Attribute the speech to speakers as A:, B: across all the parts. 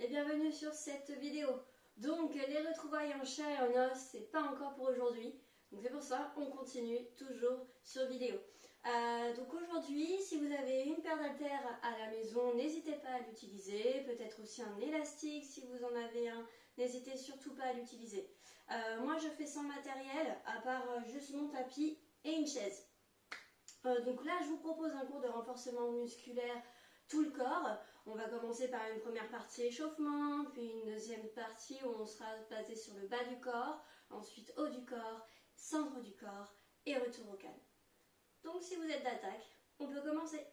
A: et bienvenue sur cette vidéo. Donc les retrouvailles en chair et en os, c'est pas encore pour aujourd'hui. Donc c'est pour ça on continue toujours sur vidéo. Donc aujourd'hui, si vous avez une paire d'haltères à la maison, n'hésitez pas à l'utiliser. Peut-être aussi un élastique si vous en avez un, n'hésitez surtout pas à l'utiliser. Moi je fais sans matériel, à part juste mon tapis et une chaise. Donc là je vous propose un cours de renforcement musculaire tout le corps. On va commencer par une première partie échauffement, puis une deuxième partie où on sera basé sur le bas du corps, ensuite haut du corps, centre du corps et retour au calme. Donc si vous êtes d'attaque, on peut commencer.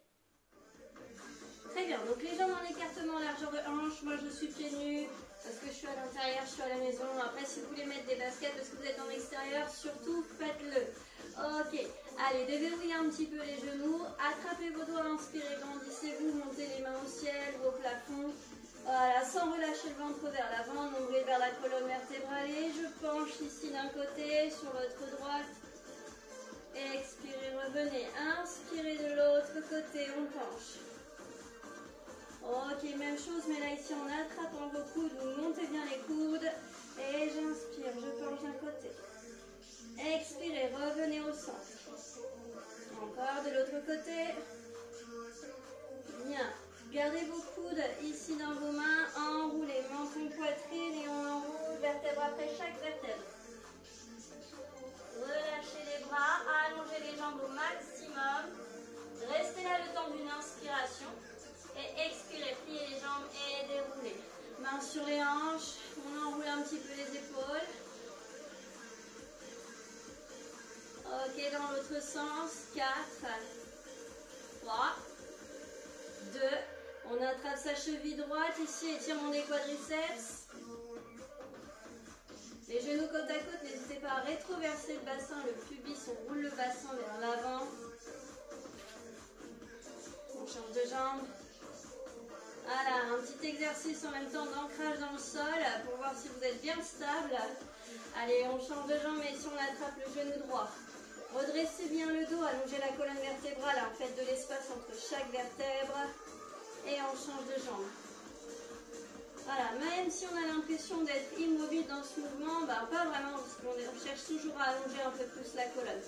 A: Très bien, donc les jambes en écartement, largeur de hanche. Moi je suis pieds nus parce que je suis à l'intérieur, je suis à la maison. Après si vous voulez mettre des baskets parce que vous êtes en extérieur, surtout faites-le. Ok, allez, déverrouillez un petit peu les genoux, attrapez vos doigts, inspirez, grandissez-vous, montez les mains au ciel ou au plafond. Voilà, sans relâcher le ventre vers l'avant, nombril vers la colonne vertébrale et je penche ici d'un côté, sur votre droite. Expirez, revenez, inspirez de l'autre côté, on penche. Ok, même chose, mais là ici en attrapant vos coudes, vous montez bien les coudes. Et j'inspire, je penche d'un côté. Expirez, revenez au centre. Encore de l'autre côté. Bien. Gardez vos coudes ici dans vos mains, enroulez, menton, poitrine et on enroule vertèbre après chaque vertèbre. Relâchez les bras, allongez les jambes au maximum. Restez là le temps d'une inspiration. Et expirez, pliez les jambes et déroulez. Mains sur les hanches, on enroule un petit peu les épaules. Ok, dans l'autre sens, 4, 3, 2, on attrape sa cheville droite, ici étirement des quadriceps. Les genoux côte à côte, n'hésitez pas à rétroverser le bassin, le pubis, on roule le bassin vers l'avant. On change de jambe. Voilà, un petit exercice en même temps d'ancrage dans le sol pour voir si vous êtes bien stable. Allez, on change de jambe et si on attrape le genou droit. Redressez bien le dos, allongez la colonne vertébrale, faites de l'espace entre chaque vertèbre et on change de jambe. Voilà, même si on a l'impression d'être immobile dans ce mouvement, pas vraiment parce qu'on cherche toujours à allonger un peu plus la colonne.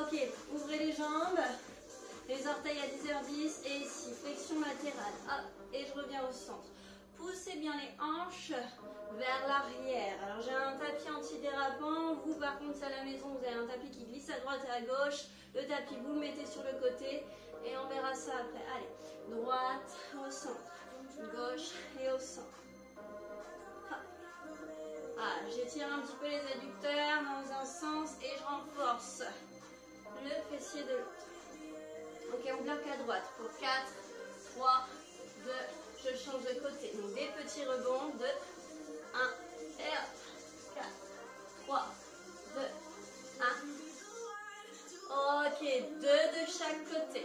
A: Ok, ouvrez les jambes. Les orteils à 10h10 et ici, flexion latérale. Hop, et je reviens au centre. Poussez bien les hanches vers l'arrière. Alors j'ai un tapis antidérapant. Vous par contre à la maison, vous avez un tapis qui glisse à droite et à gauche. Le tapis, vous le mettez sur le côté et on verra ça après. Allez, droite au centre, gauche et au centre. Hop. Ah, j'étire un petit peu les adducteurs dans un sens et je renforce le fessier de l'autre. Ok, on bloque à droite pour 4, 3, 2, je change de côté. Donc des petits rebonds, 2, 1, et hop, 4, 3, 2, 1. Ok, 2 de chaque côté.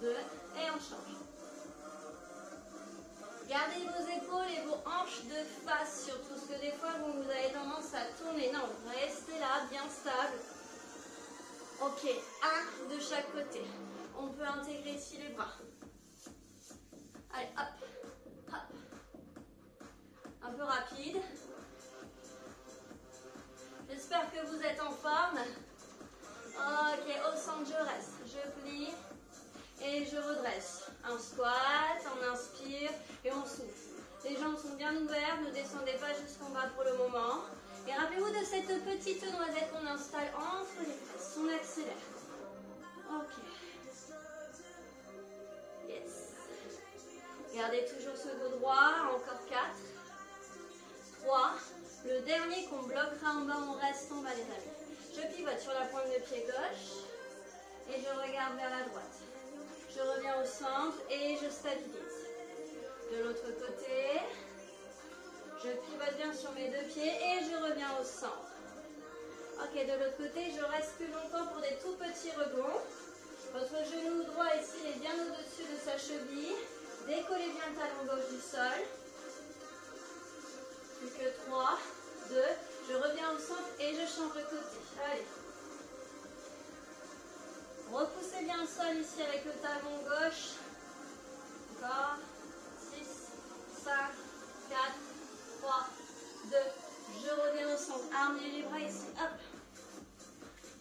A: 2, et on change. Gardez vos épaules et vos hanches de face, surtout parce que des fois vous avez tendance à tourner. Non, restez là, bien stable. Ok, 1 de chaque côté. On peut intégrer ici les bras. Allez, hop, hop. Un peu rapide. J'espère que vous êtes en forme. Ok, au centre, je reste. Je plie et je redresse. Un squat, on inspire et on souffle. Les jambes sont bien ouvertes, ne descendez pas jusqu'en bas pour le moment. Et rappelez-vous de cette petite noisette qu'on installe entre les fesses. On accélère. Ok. Yes. Gardez toujours ce dos droit. Encore 4. 3. Le dernier qu'on bloquera en bas, on reste en bas les amis. Je pivote sur la pointe de pied gauche. Et je regarde vers la droite. Je reviens au centre et je stabilise. De l'autre côté. Je pivote bien sur mes 2 pieds et je reviens au centre. Ok, de l'autre côté, je reste plus longtemps pour des tout petits rebonds. Votre genou droit ici est bien au-dessus de sa cheville. Décollez bien le talon gauche du sol. Plus que 3, 2, je reviens au centre et je change de côté. Allez. Repoussez bien le sol ici avec le talon gauche. Encore. 6, 5, 4, 3, 2, je reviens au centre. Armez les bras ici. Hop.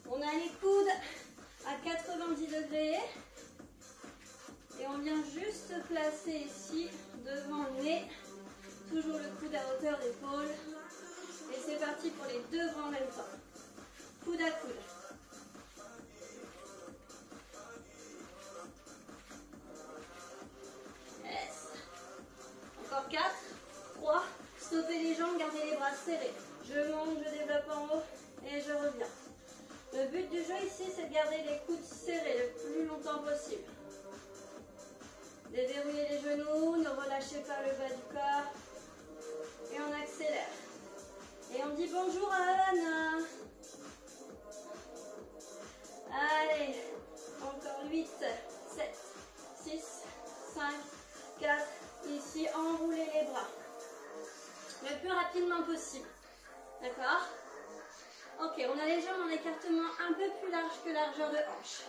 A: On a les coudes à 90 degrés. Et on vient juste placer ici, devant le nez. Toujours le coude à hauteur d'épaule. Et c'est parti pour les deux bras en même temps. Coude à coude. Yes. Encore 4, 3, stoppez les jambes, gardez les bras serrés. Je monte, je développe en haut et je reviens. Le but du jeu ici, c'est de garder les coudes serrés le plus longtemps possible. Déverrouillez les genoux, ne relâchez pas le bas du corps. Et on accélère. Et on dit bonjour à Anna. Allez, encore 8, 7, 6, 5, 4. Ici, enroulez les bras. Le plus rapidement possible. D'accord? Ok, on a les jambes en écartement un peu plus large que largeur de hanche.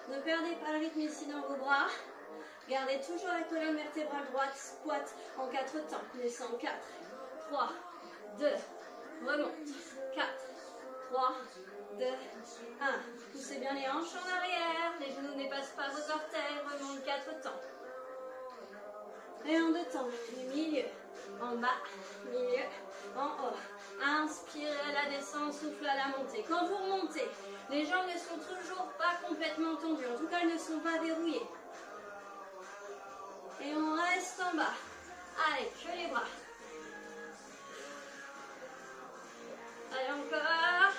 A: Ne perdez pas le rythme ici dans vos bras. Gardez toujours la colonne vertébrale droite, squat en 4 temps. Descend 4, 3, 2, remonte. 4, 3, 2, 1. Poussez bien les hanches en arrière. Les genoux ne dépassent pas vos orteils. Remonte 4 temps. Et en 2 temps. Du milieu. En bas, milieu, en haut. Inspirez à la descente, souffle à la montée. Quand vous remontez, les jambes ne sont toujours pas complètement tendues. En tout cas, elles ne sont pas verrouillées. Et on reste en bas. Allez, que les bras. Allez, encore.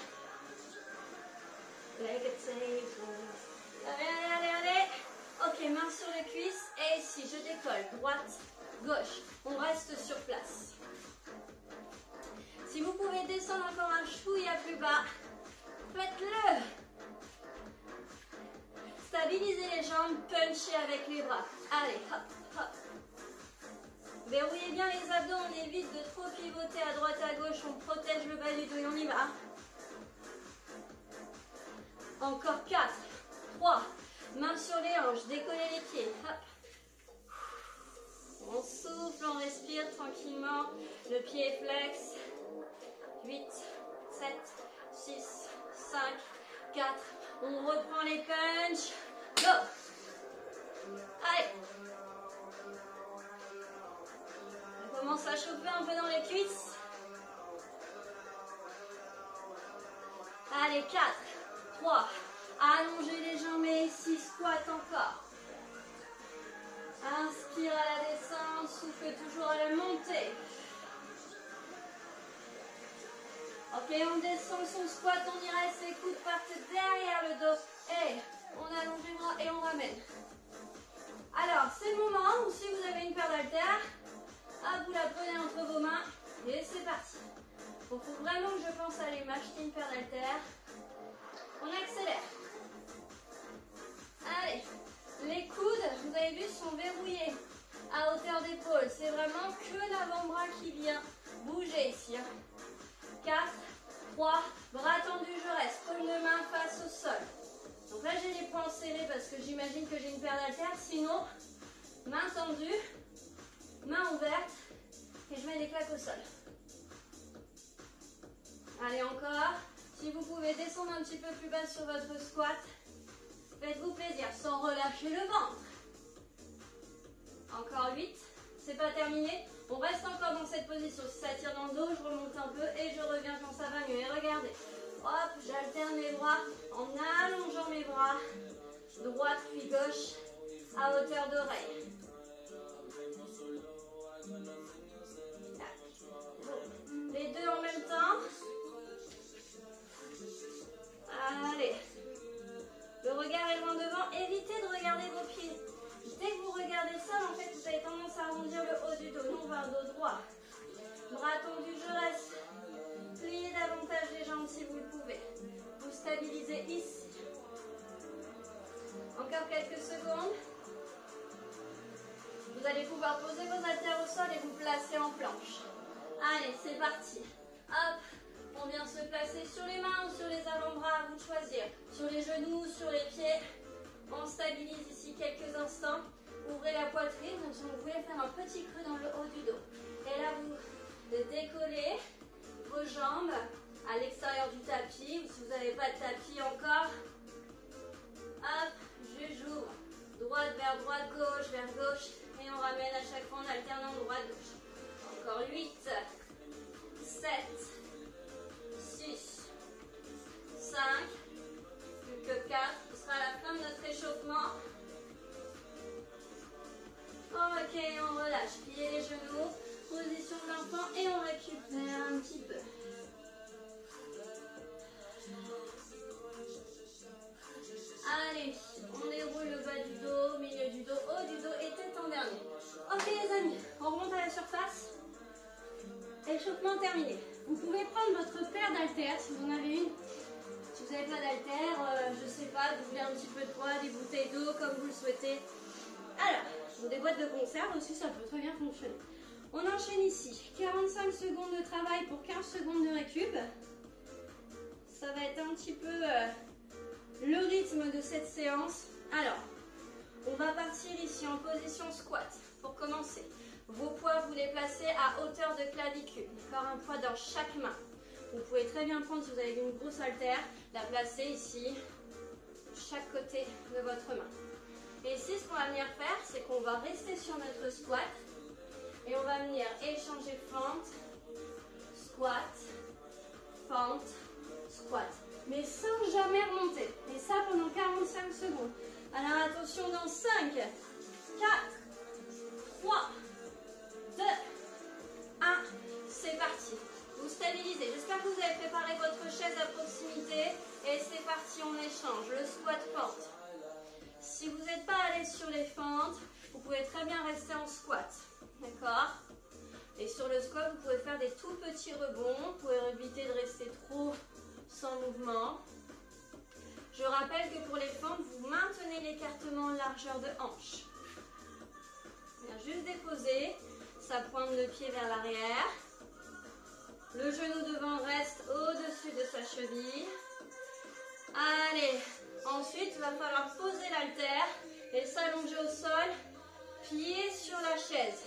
A: Like a table. Allez, allez, allez, allez. Ok, main sur les cuisses. Et ici, je décolle. Droite, gauche. On reste sur place. Si vous pouvez descendre encore un chouïa plus bas, faites-le. Stabilisez les jambes, punchez avec les bras. Allez, hop, hop. Verrouillez bien les abdos, on évite de trop pivoter à droite à gauche, on protège le bas du dos et on y va. Encore 4, 3, main sur les hanches, décollez les pieds. Hop. On souffle, on respire tranquillement, le pied est flex. 8, 7, 6, 5, 4, on reprend les punches. Go! Allez! On commence à chauffer un peu dans les cuisses. Allez, 4, 3, allongez les jambes et ici, squat encore. Inspire à la descente, souffle toujours à la montée. Ok, on descend son squat, on y reste, les coudes partent derrière le dos. Et on allonge les bras et on ramène. Alors, c'est le moment où si vous avez une paire d'haltères, vous la prenez entre vos mains et c'est parti. Donc, il faut vraiment que je pense à aller m'acheter une paire d'haltères. On accélère. Allez, les coudes, vous avez vu, sont verrouillés à hauteur d'épaule. C'est vraiment que l'avant-bras qui vient bouger ici. 4, 3, bras tendus, je reste. Paume de main face au sol. Donc là, j'ai les poings serrés parce que j'imagine que j'ai une paire d'haltères. Sinon, main tendue, main ouverte et je mets des claques au sol. Allez, encore. Si vous pouvez descendre un petit peu plus bas sur votre squat, faites-vous plaisir sans relâcher le ventre. Encore 8, c'est pas terminé. On reste encore dans cette position. Si ça tire dans le dos, je remonte un peu et je reviens quand ça va mieux. Et regardez, hop, j'alterne les bras en allongeant mes bras, droite puis gauche, à hauteur d'oreille. Les deux en même temps. Allez. Le regard est loin devant. Évitez de regarder vos pieds. Dès que vous regardez ça, en fait, vous avez tendance à arrondir le haut du dos. Nous, on va au dos droit. Bras tendus, je reste. Pliez davantage les jambes si vous le pouvez. Vous stabilisez ici. Encore quelques secondes. Vous allez pouvoir poser vos haltères au sol et vous placer en planche. Allez, c'est parti. Hop, on vient se placer sur les mains ou sur les avant-bras, à vous de choisir. Sur les genoux, sur les pieds. On stabilise ici quelques instants. ouvrez la poitrine, donc vous pouvez faire un petit creux dans le haut du dos. Et là, vous décollez vos jambes à l'extérieur du tapis, ou si vous n'avez pas de tapis encore, hop, j'ouvre. Droite vers droite, gauche vers gauche, et on ramène à chaque fois en alternant droite-gauche. Encore 8, 7, 6, 5, plus que 4, ce sera la fin de notre échauffement. Ok, on relâche, pliez les genoux, position de l'enfant et on récupère un petit peu. Allez, on déroule le bas du dos, milieu du dos, haut du dos et tête en dernier. Ok les amis, on remonte à la surface. Échauffement terminé. Vous pouvez prendre votre paire d'haltères si vous en avez une. Si vous n'avez pas d'haltères, je ne sais pas, doubler un petit peu de poids, des bouteilles d'eau comme vous le souhaitez. Alors, des boîtes de conserve aussi, ça peut très bien fonctionner. On enchaîne ici. 45 secondes de travail pour 15 secondes de récup. Ça va être un petit peu le rythme de cette séance. Alors, on va partir ici en position squat pour commencer. Vos poids, vous les placez à hauteur de clavicule. D'accord, un poids dans chaque main. Vous pouvez très bien prendre, si vous avez une grosse haltère, la placer ici, chaque côté de votre main. Et ici, ce qu'on va venir faire, c'est qu'on va rester sur notre squat et on va venir échanger fente, squat, fente, squat. Mais sans jamais remonter. Et ça pendant 45 secondes. Alors attention, dans 5, 4, 3, 2, 1, c'est parti. Vous stabilisez. J'espère que vous avez préparé votre chaise à proximité. Et c'est parti, on échange. Le squat fente. Si vous n'êtes pas à l'aise sur les fentes, vous pouvez très bien rester en squat. D'accord? Et sur le squat, vous pouvez faire des tout petits rebonds. Vous pouvez éviter de rester trop sans mouvement. Je rappelle que pour les fentes, vous maintenez l'écartement en largeur de hanche. Bien, juste déposer sa pointe de pied vers l'arrière. Le genou devant reste au-dessus de sa cheville. Allez, ensuite, il va falloir poser l'haltère et s'allonger au sol, pied sur la chaise.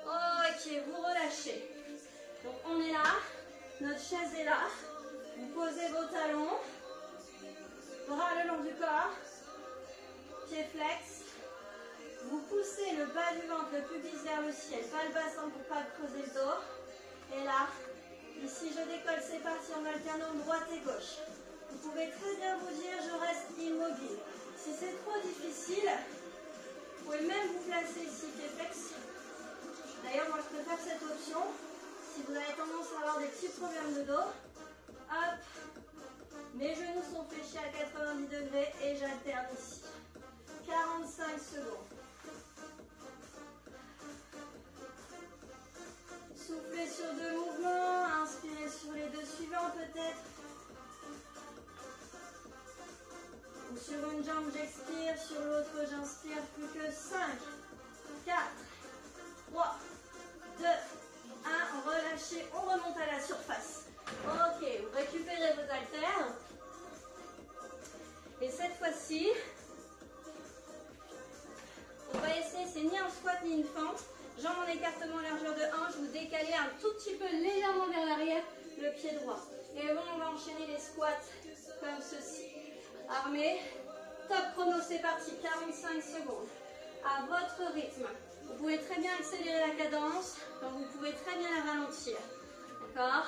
A: Ok, vous relâchez. Donc on est là, notre chaise est là. Vous posez vos talons, bras le long du corps, pied flex. Vous poussez le bas du ventre, le pubis vers le ciel, pas le bassin pour ne pas creuser le dos. Et là, ici je décolle, c'est parti en alternant droite et gauche. Vous pouvez très bien vous dire, je reste immobile. Si c'est trop difficile, vous pouvez même vous placer ici, pied flex. D'ailleurs, moi je préfère cette option. Si vous avez tendance à avoir des petits problèmes de dos, hop, mes genoux sont fléchis à 90 degrés et j'alterne ici. 45 secondes. Soufflez sur 2 mouvements, inspirez sur les 2 suivants peut-être. Ou sur une jambe j'expire, sur l'autre j'inspire, plus que 5, 4, 3, 2, 1, relâchez, on remonte à la surface. Ok, vous récupérez vos haltères. Et cette fois-ci, on va essayer, c'est ni un squat ni une fente. Jambes en écartement largeur de hanche, vous décalez un tout petit peu légèrement vers l'arrière, le pied droit. Et bon, on va enchaîner les squats comme ceci. Armé, top chrono, c'est parti, 45 secondes. À votre rythme. Vous pouvez très bien accélérer la cadence, comme vous pouvez très bien la ralentir. D'accord?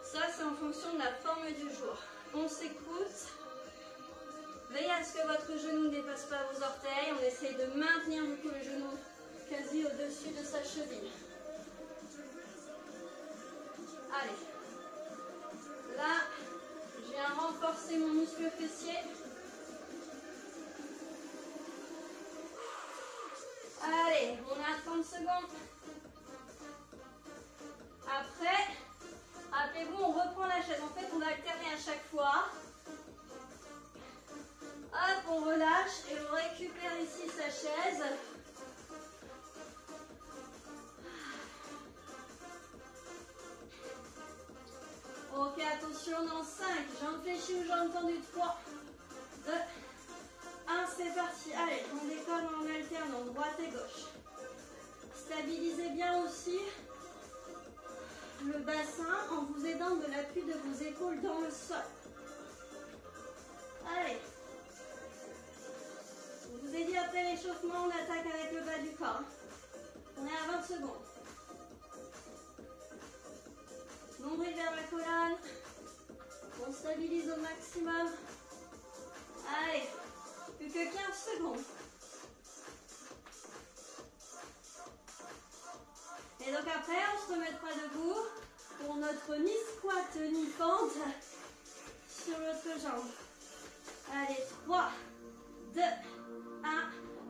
A: Ça, c'est en fonction de la forme du jour. On s'écoute. Veillez à ce que votre genou ne dépasse pas vos orteils. On essaye de maintenir du coup le genou quasi au-dessus de sa cheville. Allez. Là, je viens renforcer mon muscle fessier. Allez, on est à 30 secondes. Après, rappelez-vous, on reprend la chaise. En fait, on va alterner à chaque fois. Hop, on relâche et on récupère ici sa chaise. Ok, attention, dans 5, jambes fléchies ou jambes tendues, 3, 2, 1, c'est c'est parti. Allez, on décolle en alternant droite et gauche. Stabilisez bien aussi le bassin en vous aidant de l'appui de vos épaules dans le sol. Allez. Je vous ai dit après l'échauffement, on attaque avec le bas du corps. On est à 20 secondes. Nombril vers la colonne. On stabilise au maximum. Allez, plus que 15 secondes. Et donc après, on se remettra debout pour notre ni squat ni fente sur l'autre jambe. Allez, 3, 2, 1,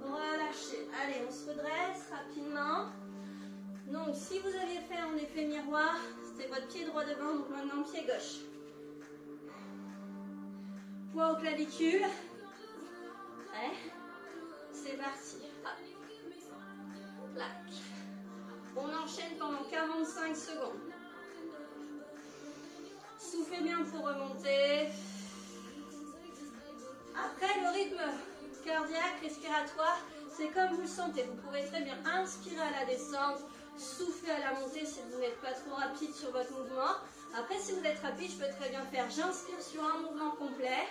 A: relâchez. Allez, on se redresse rapidement. Donc, si vous aviez fait en effet miroir, c'était votre pied droit devant, donc maintenant pied gauche. Poids au clavicule. Prêt? C'est parti. Hop. Clac. On enchaîne pendant 45 secondes. Soufflez bien pour remonter. Après, le rythme cardiaque, respiratoire, c'est comme vous le sentez. Vous pouvez très bien inspirer à la descente, souffler à la montée si vous n'êtes pas trop rapide sur votre mouvement. Après, si vous êtes rapide, je peux très bien faire j'inspire sur un mouvement complet,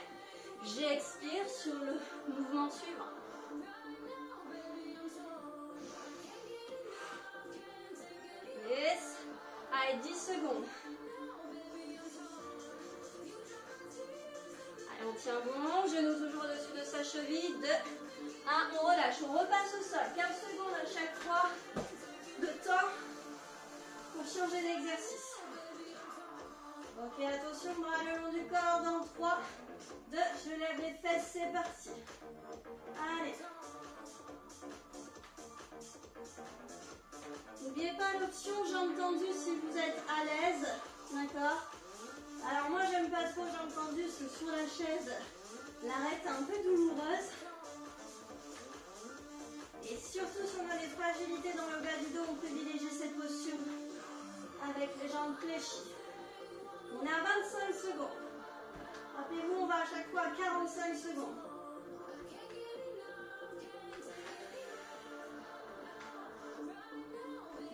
A: j'expire sur le mouvement suivant. Yes. Allez, 10 secondes. Allez, on tient bon. Genou toujours au-dessus de sa cheville. 2, 1, on relâche. On repasse au sol. 15 secondes à chaque fois de temps pour changer d'exercice. Ok, attention, bras le long du corps. Dans 3, 2, je lève les fesses. C'est parti. Allez. N'oubliez pas l'option jambes tendues si vous êtes à l'aise, d'accord? Alors moi j'aime pas trop jambes tendues parce que sur la chaise, l'arête est un peu douloureuse. Et surtout si on a des fragilités dans le bas du dos, on privilégie cette posture avec les jambes fléchies. On est à 25 secondes. Rappelez-vous, on va à chaque fois à 45 secondes.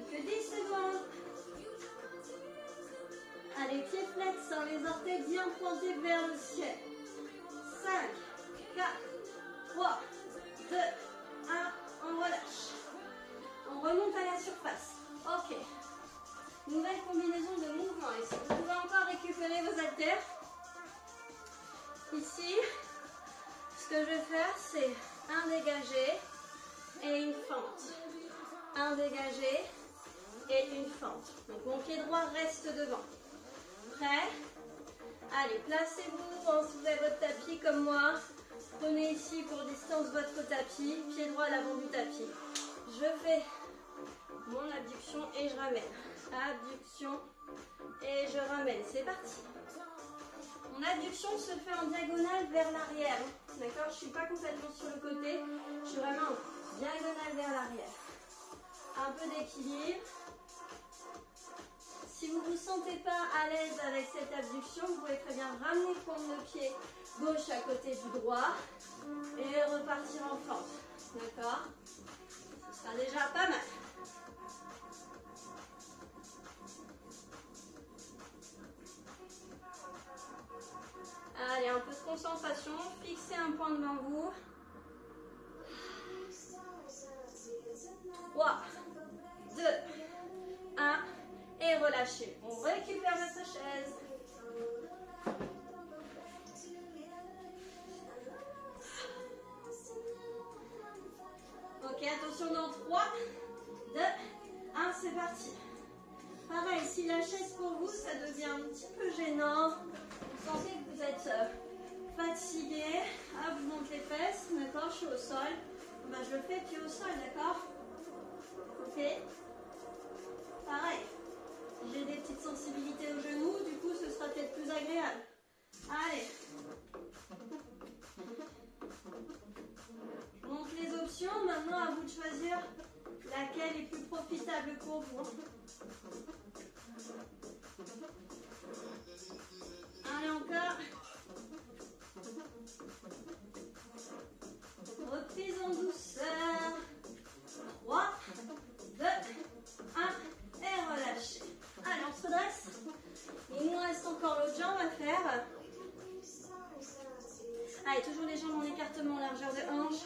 A: Que 10 secondes. Allez, pieds flex, hein, les orteils bien pointés vers le ciel. 5, 4, 3, 2, 1, on relâche. On remonte à la surface. Ok. Nouvelle combinaison de mouvements ici. Vous pouvez encore récupérer vos haltères. Ici, ce que je vais faire, c'est un dégagé et une fente. Un dégagé et une fente. Donc mon pied droit reste devant. Prêt? Allez, placez-vous en dessous de votre tapis comme moi. Prenez ici pour distance votre tapis. Pied droit à l'avant du tapis. Je fais mon abduction et je ramène. Abduction et je ramène. C'est parti. Mon abduction se fait en diagonale vers l'arrière. D'accord? Je ne suis pas complètement sur le côté. Je suis vraiment en diagonale vers l'arrière. Un peu d'équilibre. Si vous ne vous sentez pas à l'aise avec cette abduction, vous pouvez très bien ramener le paume de pied gauche à côté du droit et repartir en fente. D'accord? Ce sera déjà pas mal. Allez, un peu de concentration. Fixez un point devant vous. 3, 2, 1 et relâchez. On récupère notre chaise. Ok, attention dans 3, 2, 1, c'est parti. Pareil, si la chaise pour vous, ça devient un petit peu gênant, vous sentez que vous êtes fatigué, vous montez les fesses, d'accord, je suis au sol, ben, je le fais pied au sol, d'accord? Ok. Pareil, j'ai des petites sensibilités au genou, du coup ce sera peut-être plus agréable. Allez. Je montre les options, maintenant à vous de choisir laquelle est plus profitable pour vous. Allez encore. Allez, toujours les jambes en écartement, largeur de hanche.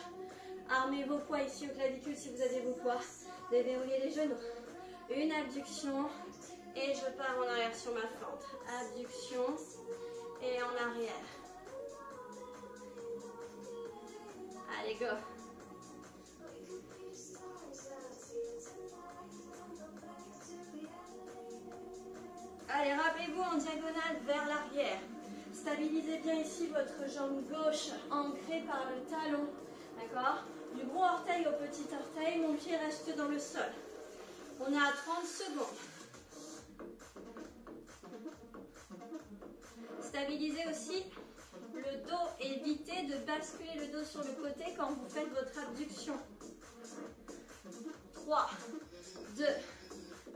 A: Armez vos poids ici au clavicule si vous avez vos poids. Déverrouillez les genoux. Une abduction et je pars en arrière sur ma fente. Abduction et en arrière. Allez, go. Allez, rappelez-vous en diagonale vers l'arrière. Stabilisez bien ici votre jambe gauche ancrée par le talon. D'accord? Du gros orteil au petit orteil, mon pied reste dans le sol. On est à 30 secondes. Stabilisez aussi le dos. Évitez de basculer le dos sur le côté quand vous faites votre abduction. 3, 2,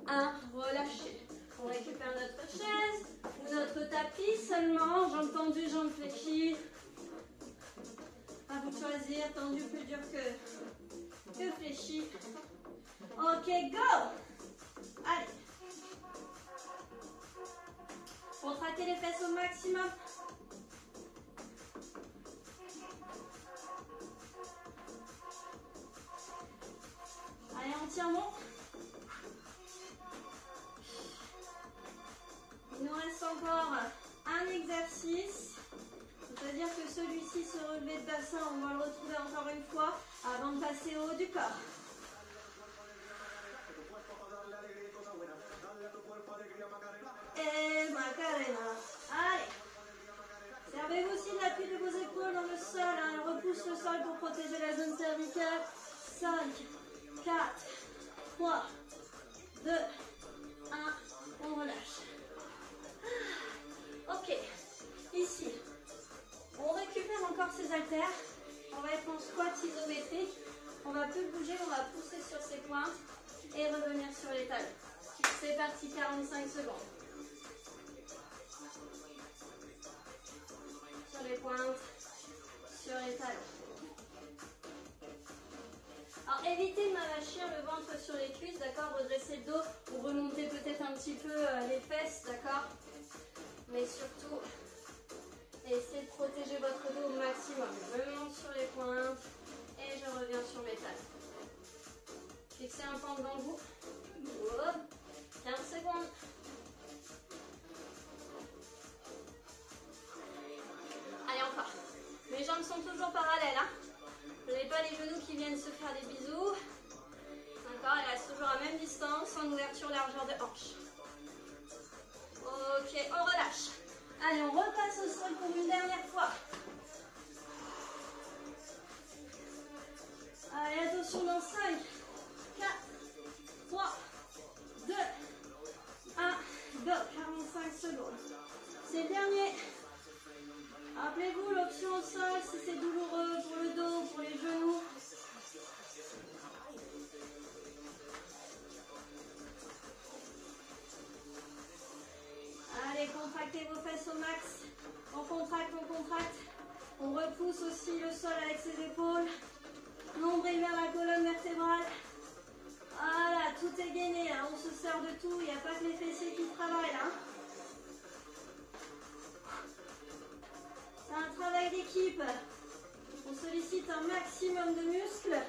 A: 1, relâchez. On récupère notre chaise ou notre tapis seulement, jambes tendues, jambes fléchies. À vous de choisir, tendu plus dur que fléchi. Ok, go! Allez. Contractez les fesses au maximum. Allez, on tient bon. Il nous reste encore un exercice. C'est-à-dire que celui-ci, ce relevé de bassin, on va le retrouver encore une fois avant de passer au haut du corps. Et Macarena. Allez. Servez-vous aussi de l'appui de vos épaules dans le sol. Hein. Repousse le sol pour protéger la zone cervicale. 5, 4, 3, 2, 1. On relâche. Ok. Ici. On récupère encore ses haltères. On va être en squat isométrique. On va plus bouger, on va pousser sur ses pointes et revenir sur les talons. C'est parti, 45 secondes. Sur les pointes, sur les talons. Alors évitez de m'avachir le ventre sur les cuisses, d'accord? Redressez le dos ou remontez peut-être un petit peu les fesses, d'accord? Mais surtout, essayez de protéger votre dos au maximum. Je monte sur les pointes et je reviens sur mes talons. Fixez un pan devant vous. Hop. 15 secondes. Allez, encore. Mes jambes sont toujours parallèles. Hein. Vous n'avez pas les genoux qui viennent se faire des bisous. D'accord, elles restent toujours à même distance, en ouverture largeur de hanche. Ok, on relâche. Allez, on repasse au sol pour une dernière fois. Allez, attention dans 5, 4, 3, 2, 1, go. 45 secondes. C'est le dernier. Rappelez-vous l'option au sol si c'est douloureux pour le dos, pour les genoux. Allez, contractez vos fesses au max. On contracte, on contracte. On repousse aussi le sol avec ses épaules. Nombril vers la colonne vertébrale. Voilà, tout est gainé. Hein. On se sert de tout. Il n'y a pas que les fessiers qui travaillent là. C'est un travail d'équipe. On sollicite un maximum de muscles.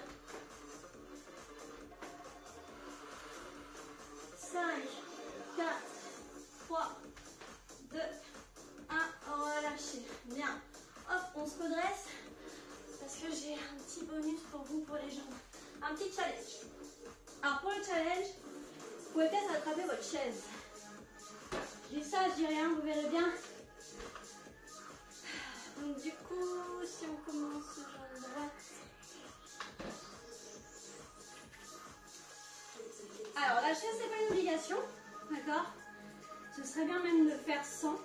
A: 5, 4, 3, 2, 1. Relâchez. Bien. Hop, on se redresse. Parce que j'ai un petit bonus pour vous, pour les jambes. Un petit challenge. Alors pour le challenge, vous pouvez peut-être attraper votre chaise. Je dis ça, je dis rien, vous verrez bien. Donc du coup, si on commence jambe droite. Alors la chaise, c'est pas une obligation, d'accord? Ce serait bien même de faire sans.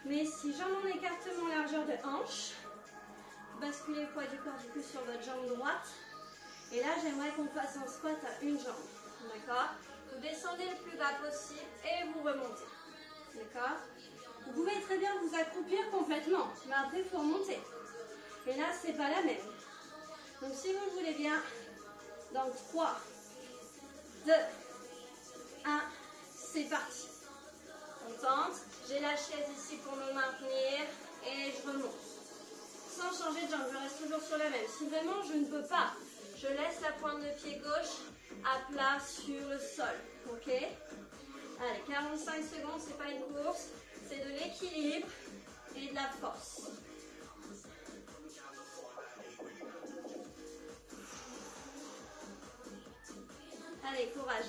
A: Mais si jambes en écartement, largeur de hanche, basculez le poids du corps du coup sur votre jambe droite. Et là, j'aimerais qu'on fasse un squat à une jambe, d'accord? Vous descendez le plus bas possible et vous remontez, d'accord? Vous pouvez très bien vous accroupir complètement, mais après, il faut remonter. Et là, c'est pas la même. Donc, si vous le voulez bien, dans 3, 2, 1, c'est parti. On tente. J'ai la chaise ici pour me maintenir et je remonte. Si vraiment je ne peux pas, je laisse la pointe de pied gauche à plat sur le sol. Ok? Allez, 45 secondes, c'est pas une course, c'est de l'équilibre et de la force. Allez, courage.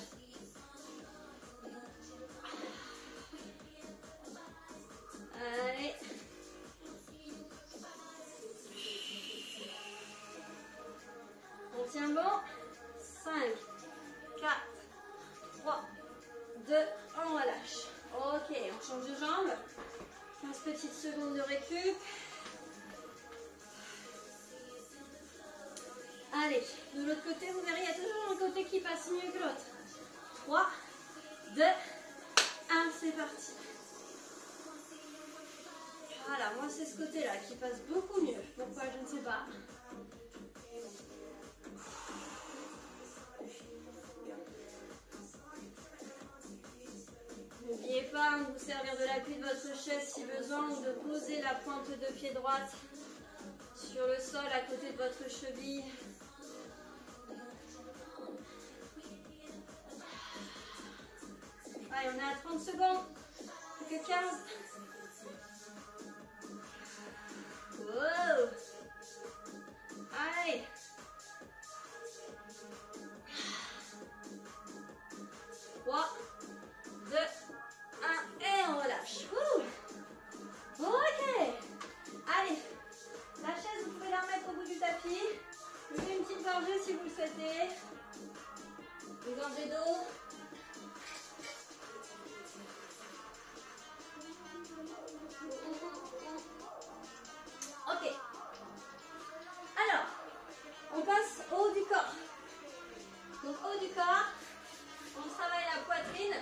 A: Allez. On tient bon. 5, 4, 3, 2, on relâche. Ok, on change de jambe. 15 petites secondes de récup. Allez, de l'autre côté, vous verrez, il y a toujours un côté qui passe mieux que l'autre. 3, 2, 1, c'est parti. Voilà, moi c'est ce côté-là qui passe beaucoup mieux. Pourquoi, je ne sais pas. N'oubliez pas de vous servir de l'appui de votre chaise si besoin ou de poser la pointe de pied droite sur le sol à côté de votre cheville. Allez, on est à 30 secondes. Plus que 15. Wow. Allez. 3, 2, 1 et on relâche. Ok. Allez. La chaise, vous pouvez la remettre au bout du tapis. Levez une petite gorgée si vous le souhaitez. Une gorgée d'eau. Ok. Alors, on passe au haut du corps. Donc, haut du corps, on travaille la poitrine.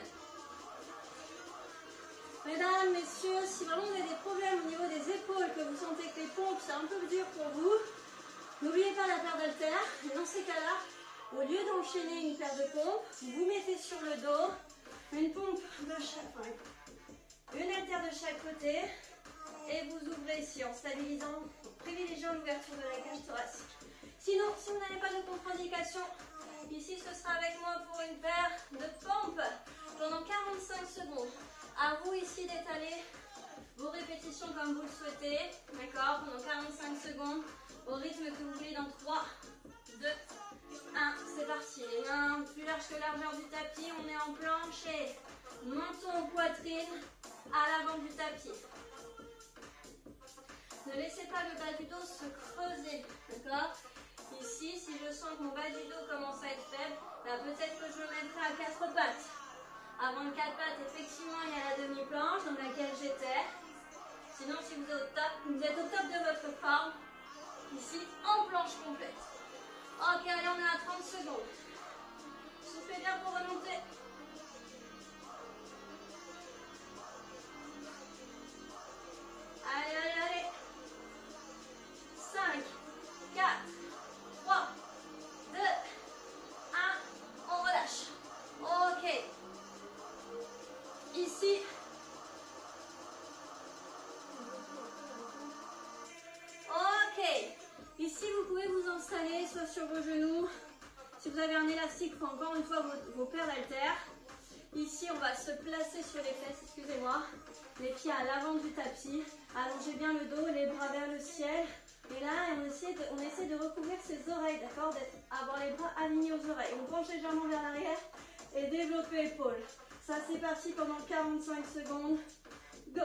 A: Mesdames, messieurs, si vraiment vous avez des problèmes au niveau des épaules, que vous sentez que les pompes, c'est un peu dur pour vous, n'oubliez pas la paire d'haltères. Et dans ces cas-là, au lieu d'enchaîner une paire de pompes, vous mettez sur le dos une pompe de chaque côté, une haltère de chaque côté, et vous ouvrez ici en stabilisant, en privilégiant l'ouverture de la cage thoracique. Sinon, si vous n'avez pas de contre-indication, ici ce sera avec moi pour une paire de pompes pendant 45 secondes. À vous ici d'étaler vos répétitions comme vous le souhaitez, d'accord, pendant 45 secondes, au rythme que vous voulez dans 3, 2, 1, c'est parti. Les mains plus larges que la largeur du tapis, on est en plancher. Menton, poitrine à l'avant du tapis. Ne laissez pas le bas du dos se creuser, d'accord? Ici, si je sens que mon bas du dos commence à être faible, là peut-être que je le mettrai à 4 pattes. Avant le 4 pattes, effectivement, il y a la demi-planche dans laquelle j'étais. Sinon, si vous êtes au top de votre forme, ici, en planche complète. Ok, allez, on est à 30 secondes. Soufflez bien pour remonter. Allez, allez, allez. 5, 4, 3, 2, 1. On relâche. Ok. Ici. Ok. Ici, vous pouvez vous installer soit sur vos genoux. Si vous avez un élastique, il faut encore une fois vos paires d'haltères. Ici, on va se placer sur les fesses, excusez-moi. Les pieds à l'avant du tapis. Allongez bien le dos, les bras vers le ciel. Et là, on essaie de recouvrir ses oreilles, d'accord? Avoir les bras alignés aux oreilles. On penche légèrement vers l'arrière et développer épaules. Ça, c'est parti pendant 45 secondes. Go!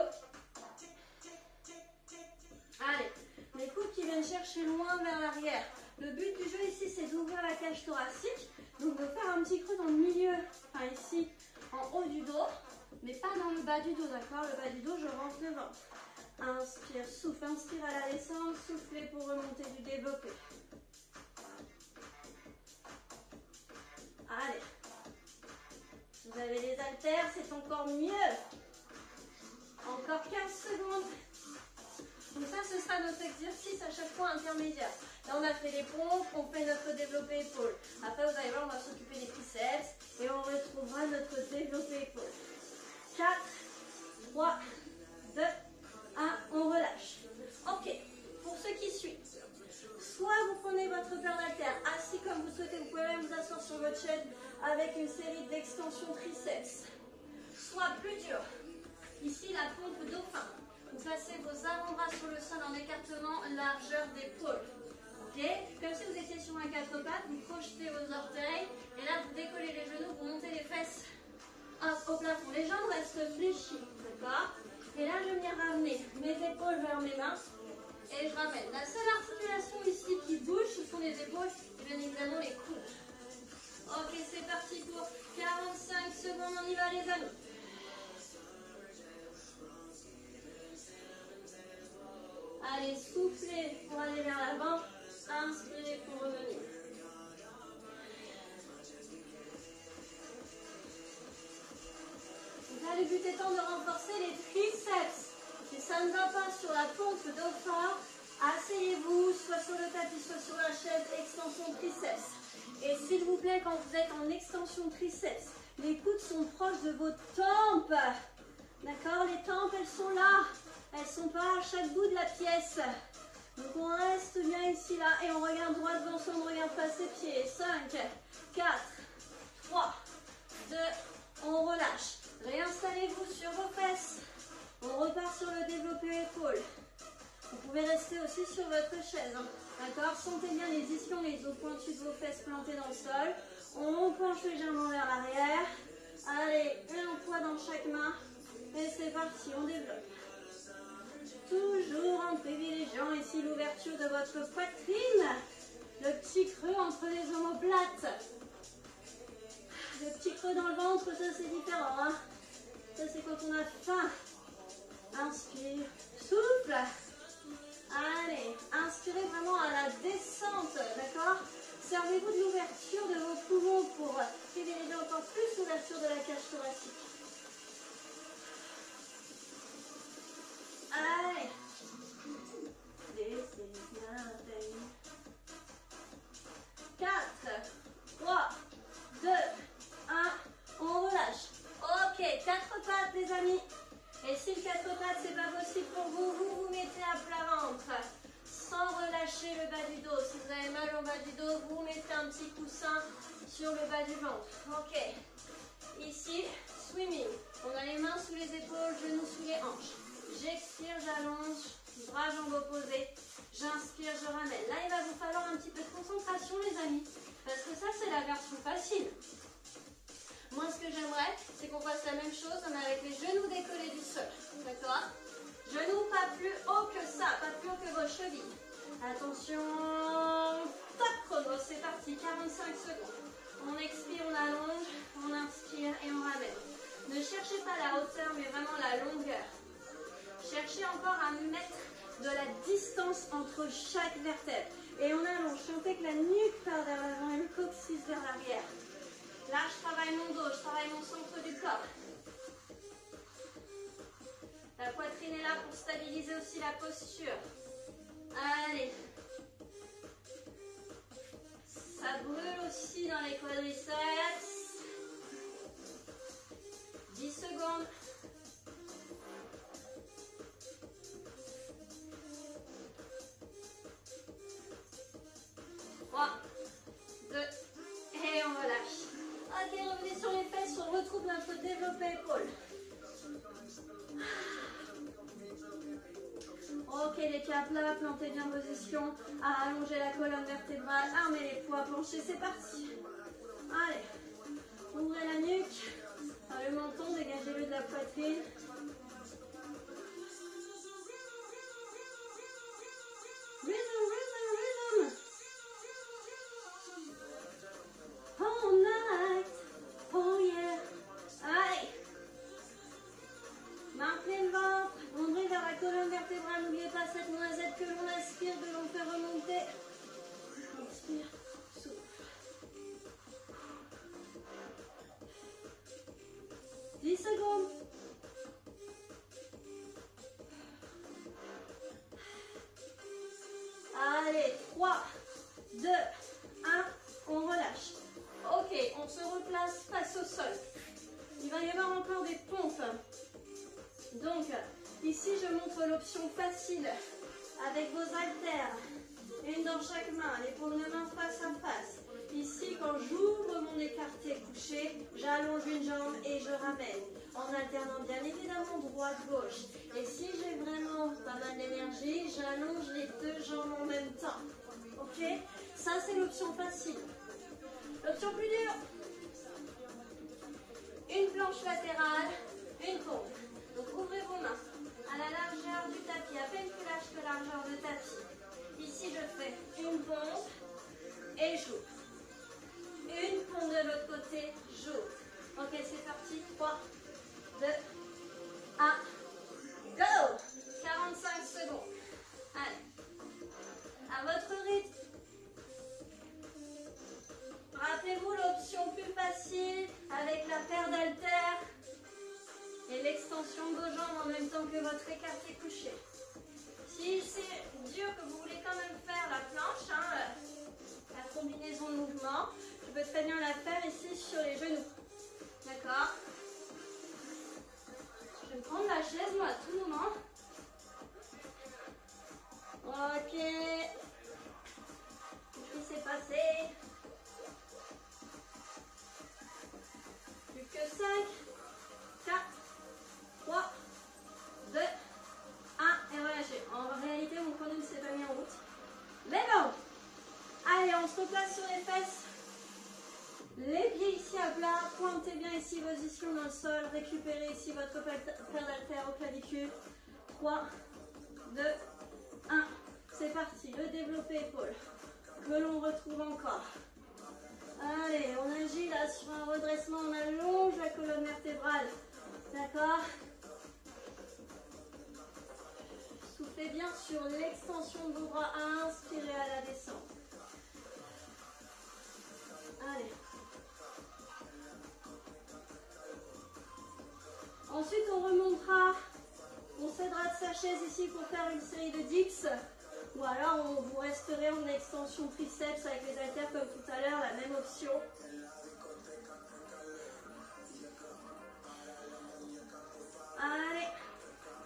A: Allez, les coudes qui viennent chercher loin vers l'arrière. Le but du jeu ici, c'est d'ouvrir la cage thoracique. Donc, de faire un petit creux dans le milieu, enfin ici, en haut du dos, mais pas dans le bas du dos, d'accord? Le bas du dos, je rentre le ventre. Inspire, souffle, inspire à la descente, soufflez pour remonter du développé. Allez. Si vous avez les haltères, c'est encore mieux. Encore 15 secondes. Donc ça, ce sera notre exercice à chaque fois intermédiaire. Là, on a fait les pompes, on fait notre développé épaule. Après, vous allez voir, on va s'occuper des triceps et on retrouvera notre développé épaule. 4, 3, 2, 1, on relâche. Ok, pour ceux qui suivent, soit vous prenez souhaitez, vous pouvez même vous asseoir sur votre chaise avec une série d'extensions triceps. Soit plus dur. Ici, la pompe dauphin. Vous placez vos avant-bras sur le sol en écartement, largeur d'épaule. Ok? Comme si vous étiez sur un quatre pattes, vous projetez vos orteils et là, vous décollez les genoux, vous montez les fesses au plafond. Les jambes restent fléchies. D'accord? Et là, je viens ramener mes épaules vers mes mains et je ramène. La seule articulation ici qui bouge, ce sont les épaules et bien évidemment les coudes. Ok, c'est parti pour 45 secondes. On y va, les amis. Allez, soufflez pour aller vers l'avant. Inspirez pour revenir. Là, le but étant de renforcer les triceps. Si ça ne va pas sur la pompe dauphin, asseyez-vous, soit sur le tapis, soit sur la chaise, extension triceps. Et s'il vous plaît, quand vous êtes en extension triceps, les coudes sont proches de vos tempes. D'accord? Les tempes, elles sont là. Elles ne sont pas à chaque bout de la pièce. Donc on reste bien ici, là, et on regarde droit devant soi, on ne regarde pas ses pieds. 5, 4, 3, 2, on relâche. Réinstallez-vous sur vos fesses. On repart sur le développé épaule. Vous pouvez rester aussi sur votre chaise. Hein. D'accord? Sentez bien les ischions, les os pointus de vos fesses plantées dans le sol. On penche légèrement vers l'arrière. Allez, un poids dans chaque main. Et c'est parti, on développe. Toujours en privilégiant ici l'ouverture de votre poitrine. Le petit creux entre les omoplates. Le petit creux dans le ventre, ça c'est différent. Hein. Ça c'est quand on a faim. Inspire, souffle. Allez, inspirez vraiment à la descente, d'accord? Servez-vous de l'ouverture de vos poumons pour privilégier encore plus l'ouverture de la cage thoracique. Allez. Laissez bien tailler. 4, 3, 2, 1. On relâche. Ok, 4 pattes les amis. Et si le 4 pattes c'est pas possible pour vous, vous vous mettez à plat ventre. Sans relâcher le bas du dos. Si vous avez mal au bas du dos, vous mettez un petit coussin sur le bas du ventre. Ok. Ici, swimming. On a les mains sous les épaules, genoux sous les hanches. J'expire, j'allonge, bras jambes opposés. J'inspire, je ramène. Là, il va vous falloir un petit peu de concentration, les amis. Parce que ça, c'est la version facile. Moi, ce que j'aimerais, c'est qu'on fasse la même chose, mais avec les genoux décollés du sol. D'accord? Genoux pas plus haut que ça, pas plus haut que vos chevilles. Attention, top chrono, c'est parti, 45 secondes. On expire, on allonge, on inspire et on ramène. Ne cherchez pas la hauteur, mais vraiment la longueur. Cherchez encore à mettre de la distance entre chaque vertèbre. Et on allonge, sentez que la nuque part vers l'avant et le coccyx vers l'arrière. Là, je travaille mon dos, je travaille mon centre du corps. La poitrine est là pour stabiliser aussi la posture. Allez. Ça brûle aussi dans les quadriceps. 10 secondes. 3, 2, et on relâche. Ok, revenez sur les fesses, on retrouve notre développé épaule. Ok, les pieds à plat, plantez bien vos ischions, allongez la colonne vertébrale, armez les poids, penchez, c'est parti. Allez, ouvrez la nuque, le menton, dégagez-le de la poitrine. Rhythm, rhythm, rhythm. All night, oh yeah. Allez. Maintenez le ventre, ombrez vers la colonne vertébrale, n'oubliez pas cette noisette que l'on aspire, que l'on fait remonter. Inspire, souffle. 10 secondes. Allez, 3, 2, 1, on relâche. Ok, on se replace face au sol. Il va y avoir encore des pompes. Donc, ici, je montre l'option facile avec vos haltères. Une dans chaque main, les paumes de main face à face. Ici, quand j'ouvre mon écarté couché, j'allonge une jambe et je ramène. En alternant bien évidemment droite-gauche. Et si j'ai vraiment pas mal d'énergie, j'allonge les deux jambes en même temps. Ok? Ça, c'est l'option facile. L'option plus dure. Une planche latérale, une pompe. Donc ouvrez vos mains à la largeur du tapis, à peine plus large que largeur de tapis. Ici, je fais une pompe et j'ouvre. Une pompe de l'autre côté, j'ouvre. Ok, c'est parti. 3, 2, 1, go! 45 secondes. Allez, à votre rythme. Rappelez-vous l'option plus facile avec la paire d'haltères et l'extension de vos jambes en même temps que votre écarté couché. Si c'est dur que vous voulez quand même faire la planche, la combinaison de mouvements, je peux très bien la faire ici sur les genoux. D'accord? Je vais me prendre la chaise moi à tout moment. Ok. Qu'est-ce qui s'est passé? Plus que 5, 4, 3, 2, 1 et relâchez. En réalité, mon chrono ne s'est pas mis en route. Mais bon. Allez, on se replace sur les fesses. Les pieds ici à plat. Pointez bien ici vos ischions dans le sol. Récupérez ici votre paire d'haltères au clavicule. 3, 2, 1. C'est parti. Le développé épaule. Que l'on retrouve encore. Allez, on agit là sur un redressement. On allonge la colonne vertébrale. D'accord? Soufflez bien sur l'extension de vos bras. Inspirez à la descente. Allez. Ensuite, on remontera. On s'aidera de sa chaise ici pour faire une série de dips. Ou alors, vous resterez en extension triceps avec les haltères comme tout à l'heure, la même option. Allez.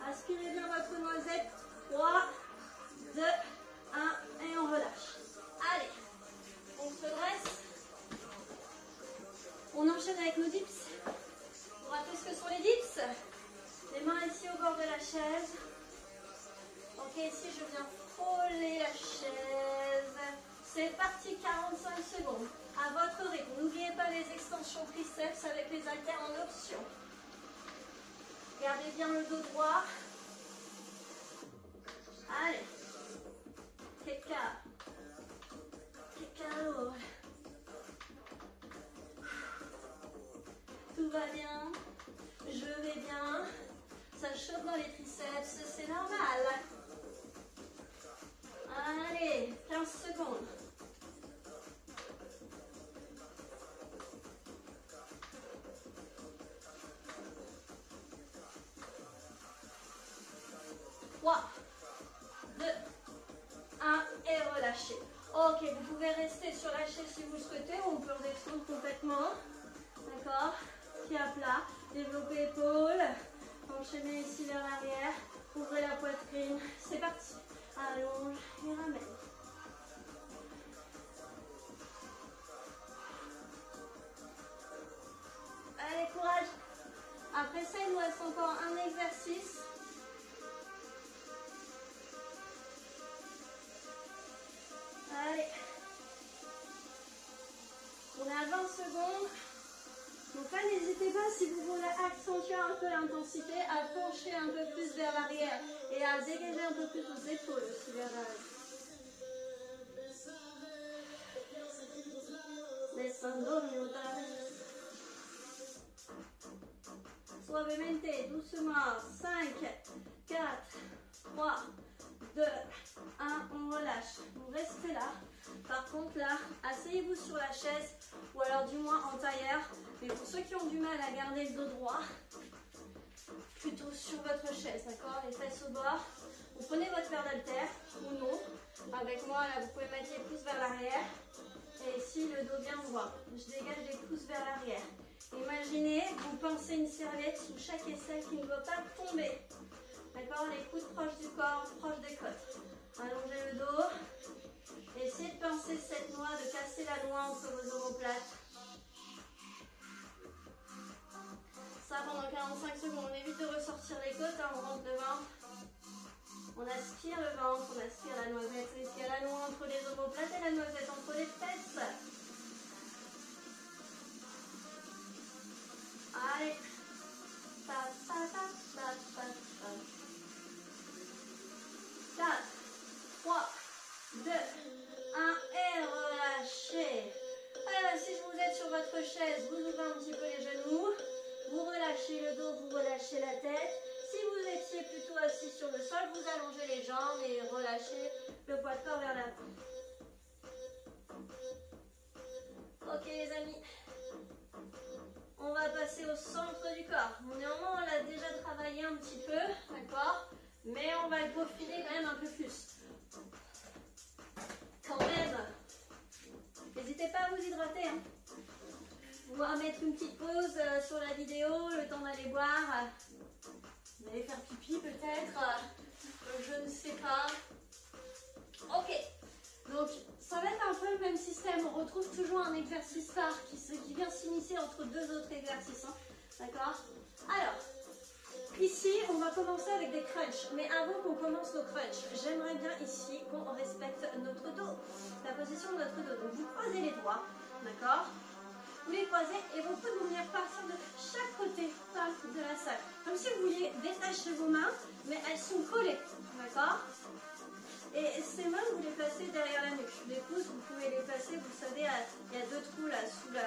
A: Aspirez bien votre noisette. 3, 2, 1 et on relâche. Allez. On se dresse. On enchaîne avec nos dips. Vous vous rappelez ce que sont les dips? Les mains ici au bord de la chaise. Ok, ici je viens frôler la chaise. C'est parti, 45 secondes. À votre rythme. N'oubliez pas les extensions triceps avec les haltères en option. Gardez bien le dos droit. Allez. Keka. Keka. Tout va bien. Je vais bien. Ça chauffe dans les triceps. C'est normal. Allez. 15 secondes. Trois, 2, 1 et relâchez. Ok, vous pouvez rester sur la chaise si vous le souhaitez, ou on peut redescendre complètement. D'accord? Pied à plat, développez épaules, enchaînez ici vers l'arrière, ouvrez la poitrine, c'est parti. Allonge et ramène. Allez, courage. Après ça, il nous reste encore un exercice. Allez. On a 20 secondes. Donc là, n'hésitez pas, si vous voulez accentuer un peu l'intensité, à pencher un peu plus vers l'arrière et à dégager un peu plus vos épaules aussi vers l'arrière. Descendo miudare. Suavemente, doucement. 5, 4, 3, 2, 1. On relâche. Vous restez là. Par contre là, asseyez-vous sur la chaise ou alors du moins en tailleur. Mais pour ceux qui ont du mal à garder le dos droit, plutôt sur votre chaise, d'accord? Les fesses au bord. Vous prenez votre paire d'haltères ou non. Avec moi, là, vous pouvez mettre les pouces vers l'arrière. Et ici, le dos bien droit. Je dégage les pouces vers l'arrière. Imaginez, vous pincez une serviette sous chaque aisselle qui ne doit pas tomber. D'accord? Les coudes proches du corps, proches des côtes. Allongez le dos. Essayez de pincer cette noix, de casser la noix entre vos omoplate. Ça pendant 45 secondes. On évite de ressortir les côtes, hein, on rentre le ventre. On aspire le ventre, on aspire la noisette. Est-ce qu'il y a la noix entre les omoplates et la noisette entre les fesses? Allez. 4, 3, 2, 1 et relâchez. Alors, si vous êtes sur votre chaise, vous ouvrez un petit peu les genoux, vous relâchez le dos, vous relâchez la tête. Si vous étiez plutôt assis sur le sol, vous allongez les jambes et relâchez le poids de corps vers l'avant. Ok les amis, on va passer au centre du corps. Néanmoins, on l'a déjà travaillé un petit peu, d'accord? Mais on va le peaufiner quand même un peu plus. Quand même. N'hésitez pas à vous hydrater. Hein. On va mettre une petite pause sur la vidéo, le temps d'aller boire. Vous allez faire pipi peut-être. Je ne sais pas. Ok. Donc, ça va être un peu le même système. On retrouve toujours un exercice phare qui vient s'initier entre deux autres exercices. Hein. D'accord? Alors, ici, on va commencer avec des crunchs. Mais avant qu'on commence nos crunchs, j'aimerais bien ici qu'on respecte notre dos. La position de notre dos. Donc, vous croisez les doigts. D'accord? Vous les croisez et vos coudes vont venir partir de chaque côté de la salle. Comme si vous vouliez détacher vos mains, mais elles sont collées. D'accord? Et ces mains, vous les placez derrière la nuque. Les pouces, vous pouvez les placer, vous savez, il y a deux trous là, sous le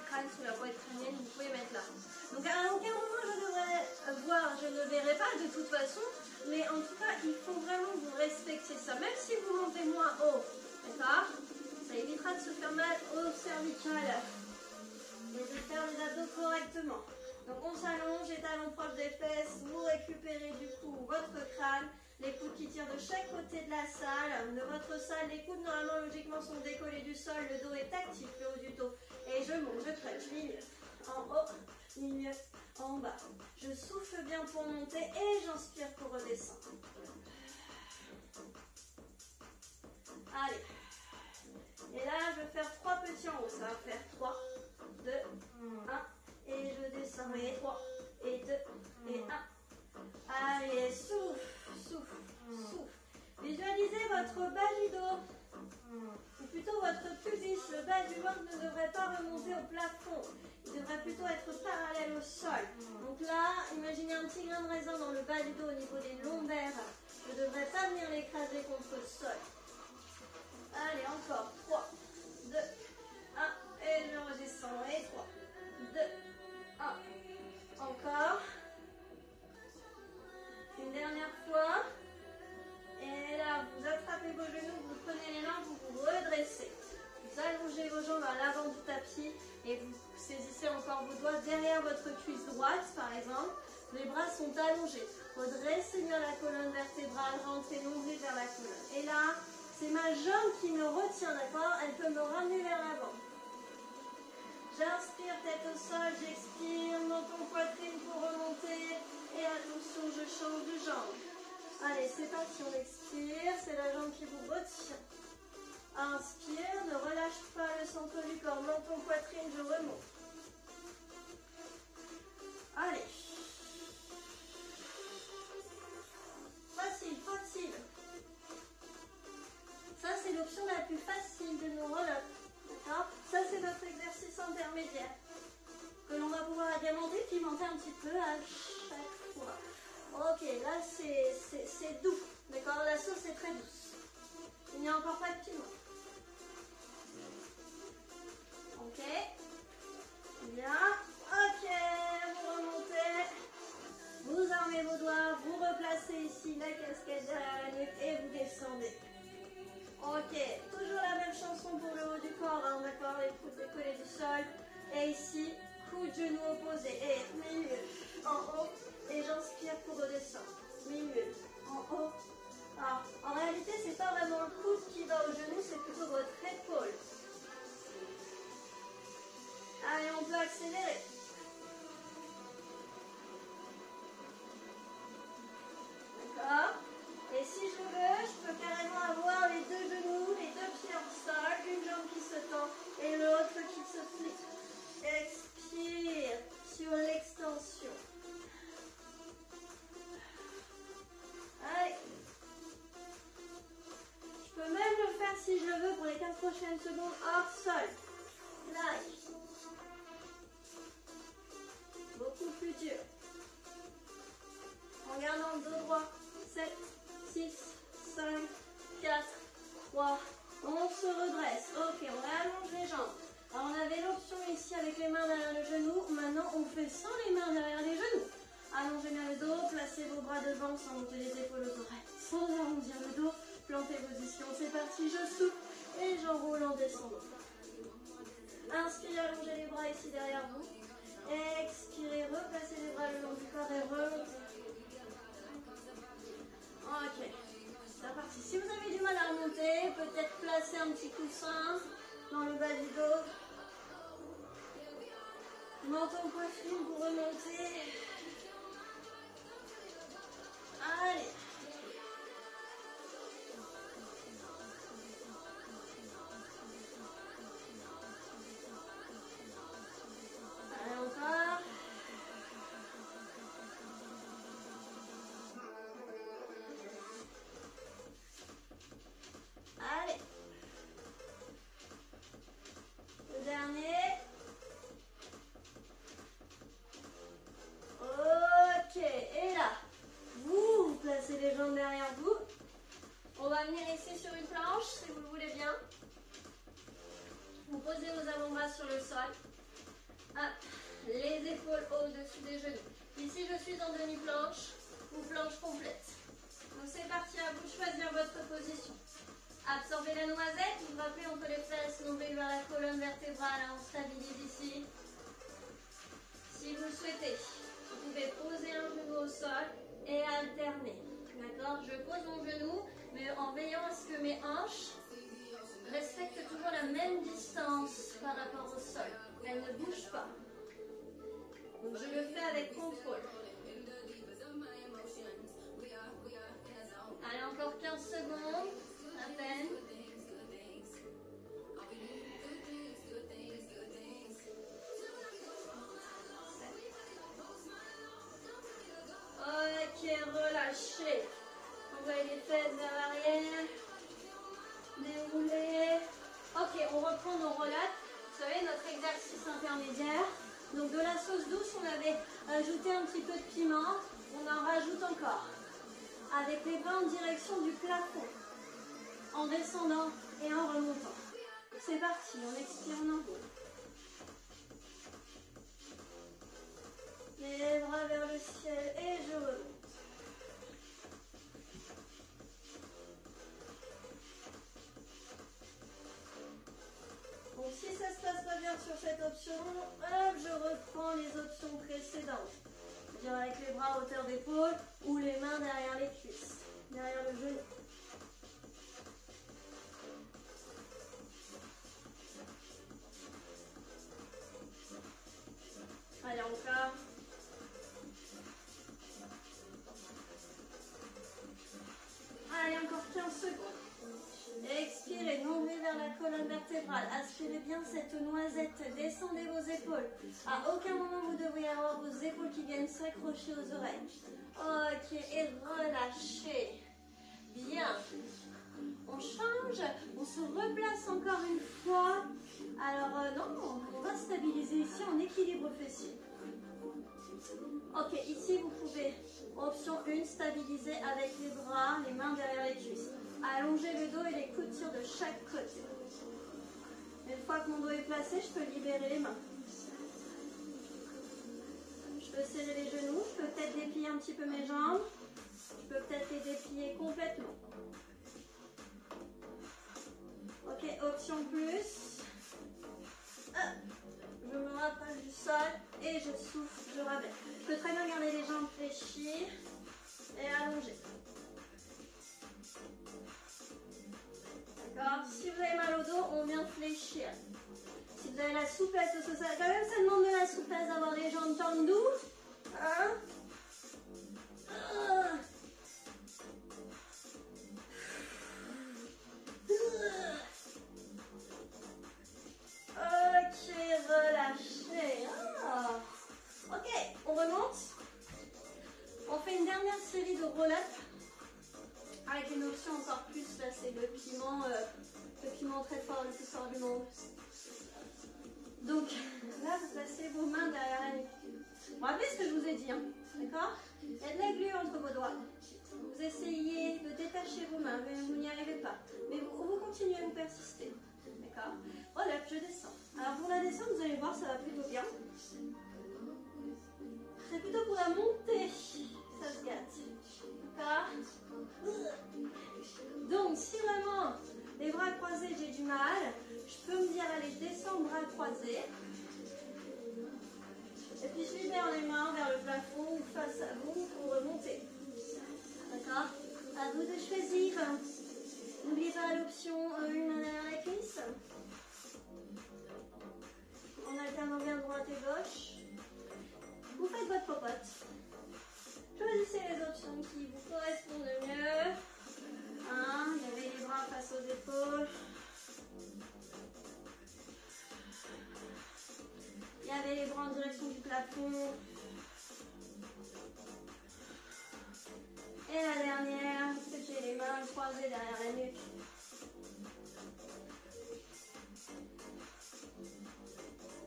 A: crâne, sous la poitrine crânienne, vous pouvez mettre là. Donc à aucun moment je devrais voir, je ne verrai pas de toute façon, mais en tout cas, il faut vraiment que vous respectiez ça. Même si vous montez moins haut, d'accord? Ça évitera de se faire mal au cervical et de faire les abdos correctement. Donc on s'allonge, les talons proches des fesses, vous récupérez du coup votre crâne, les coudes qui tirent de chaque côté de la salle, de votre salle, les coudes normalement logiquement sont décollés du sol, le dos est actif, le haut du dos. Et je monte, je crunch, milieu, en haut, milieu, en bas. Je souffle bien pour monter et j'inspire pour redescendre. Allez. Et là, je vais faire 3 petits en haut, ça va faire 3, 2, 1. Et je descends, et 3, et 2, et 1. Allez, souffle, souffle, souffle. Visualisez votre bas du dos, ou plutôt votre pubis. Le bas du ventre ne devrait pas remonter au plafond. Il devrait plutôt être parallèle au sol. Donc là, imaginez un petit grain de raisin dans le bas du dos au niveau des lombaires. Je ne devrais pas venir l'écraser contre le sol. Allez, encore. 3, 2, 1. Et je redescends. Et 3, 2, 1. Encore. Une dernière fois. Et là, vous attrapez vos genoux, vous prenez les mains, vous vous redressez. Vous allongez vos jambes à l'avant du tapis et vous saisissez encore vos doigts derrière votre cuisse droite, par exemple. Les bras sont allongés. Redressez bien la colonne vertébrale, rentrez nombril vers la colonne. Et là, c'est ma jambe qui me retient, d'accord? Elle peut me ramener vers l'avant. J'inspire, tête au sol, j'expire, menton, poitrine pour remonter. Et attention, je change de jambe. Allez, c'est parti, on expire, c'est la jambe qui vous retient. Inspire, ne relâche pas le centre du corps, menton, poitrine, je remonte. Allez. Facile, facile. Ça, c'est l'option la plus facile de nos roll-up. D'accord? Ça, c'est notre exercice intermédiaire. Que l'on va pouvoir agrémenter, pimenter un petit peu à chaque fois. Ok, là, c'est doux. D'accord? La sauce est très douce. Il n'y a encore pas de piment. Ok. Bien. Ok, vous remontez. Vous armez vos doigts. Vous replacez ici la casquette derrière la nuque et vous descendez. Ok, toujours la même chanson pour le haut du corps, hein, d'accord, les coudes décollés du sol. Et ici, coup de genou opposé. Et milieu, en haut. Et j'inspire pour redescendre. Milieu, en haut. Alors, en réalité, c'est pas vraiment le coude qui va au genou, c'est plutôt votre épaule. Allez, on peut accélérer. D'accord? Et si je veux, je peux carrément avoir les deux genoux, les deux pieds en sol, une jambe qui se tend et l'autre qui si je le veux pour les 15 prochaines secondes hors sol. Là. Beaucoup plus dur. En gardant le dos droit. 7, 6, 5, 4, 3. On se redresse. Ok, on allonge les jambes. Alors on avait l'option ici avec les mains derrière le genou. Maintenant on fait sans les mains derrière les genoux. Allongez bien le dos, placez vos bras devant sans monter les épaules aux oreilles. Sans arrondir le dos, plantez position. C'est parti, je souffle et j'enroule en descendant. Inspirez, allongez les bras ici derrière vous. Expirez, replacez les bras le long du corps et remontez. Ok, c'est parti. Si vous avez du mal à remonter, peut-être placer un petit coussin dans le bas du dos. Menton poitrine pour remonter. Allez. Allez, encore. Allez. Le dernier. Ok, et là, vous placez les jambes derrière vous. On va venir ici sur une planche, si vous le voulez bien. Vous posez vos avant-bras sur le sol. Hop, les épaules au-dessus des genoux. Ici, je suis en demi-planche ou planche complète. Donc c'est parti, à vous de choisir votre position. Absorbez la noisette, vous rappelez entre les fesses, nombril vers la colonne vertébrale, on stabilise ici. Si vous le souhaitez, vous pouvez poser un genou au sol et alterner. D'accord? Je pose mon genou, mais en veillant à ce que mes hanches respectent toujours la même distance par rapport au sol. Elles ne bougent pas. Donc je le fais avec contrôle. Allez, encore 15 secondes, à peine. Ok, relâchez. Envoyez les fesses vers l'arrière. Déroulez. Ok, on reprend nos relâches. Vous savez, notre exercice intermédiaire. Donc de la sauce douce, on avait ajouté un petit peu de piment. On en rajoute encore. Avec les bras en direction du plafond. En descendant et en remontant. C'est parti, on expire, on enroule. Les bras vers le ciel et je remonte. Donc si ça se passe pas bien sur cette option, hop, je reprends les options précédentes. C'est-à-dire avec les bras à hauteur d'épaule ou les mains derrière les cuisses, derrière le genou. Allez, encore. Allez, encore 15 secondes. Expirez, nombril vers la colonne vertébrale. Aspirez bien cette noisette. Descendez vos épaules. À aucun moment vous devriez avoir vos épaules qui viennent s'accrocher aux oreilles. Ok, et relâchez. Bien. On change. On se replace encore une fois. Alors non, on va stabiliser ici en équilibre fessier. Ok, ici vous pouvez, option 1, stabiliser avec les bras, les mains derrière les cuisses. Allongez le dos et les coudes tirent de chaque côté. Une fois que mon dos est placé, je peux libérer les mains. Je peux serrer les genoux, je peux peut-être déplier un petit peu mes jambes. Je peux peut-être les déplier complètement. Ok, option plus. Je me rapproche du sol et je souffle, je ramène. Je peux très bien garder les jambes fléchies et allonger. D'accord? Si vous avez mal au dos, on vient fléchir. Si vous avez la souplesse, parce que quand même ça demande de la souplesse d'avoir les jambes tendues. Hein? Ok, relâchez. Ok, on remonte. On fait une dernière série de roll-up avec une option encore plus. Là, c'est le piment que vraiment très fort le plus fort du monde. Donc là, vous placez vos mains derrière la nuque. Vous vous rappelez ce que je vous ai dit, hein, d'accord? Il y a de la glu entre vos doigts. Vous essayez de détacher vos mains, mais vous n'y arrivez pas. Mais vous continuez, vous persistez. D'accord? Voilà, je descends. Alors pour la descente, vous allez voir, ça va plutôt bien. C'est plutôt pour la montée. Ça se gâte. D'accord? Donc, si vraiment les bras croisés, j'ai du mal, je peux me dire, allez, je descends, bras croisés. Et puis je libère les mains vers le plafond ou face à vous pour remonter. D'accord? À vous de choisir. N'oubliez pas l'option une main derrière la cuisse. En alternant bien droite et gauche. Vous faites votre popote. Choisissez les options qui vous correspondent le mieux. Levez les bras face aux épaules. Gardez les bras en direction du plafond. Et la dernière, c'est que j'ai les mains croisées derrière la nuque.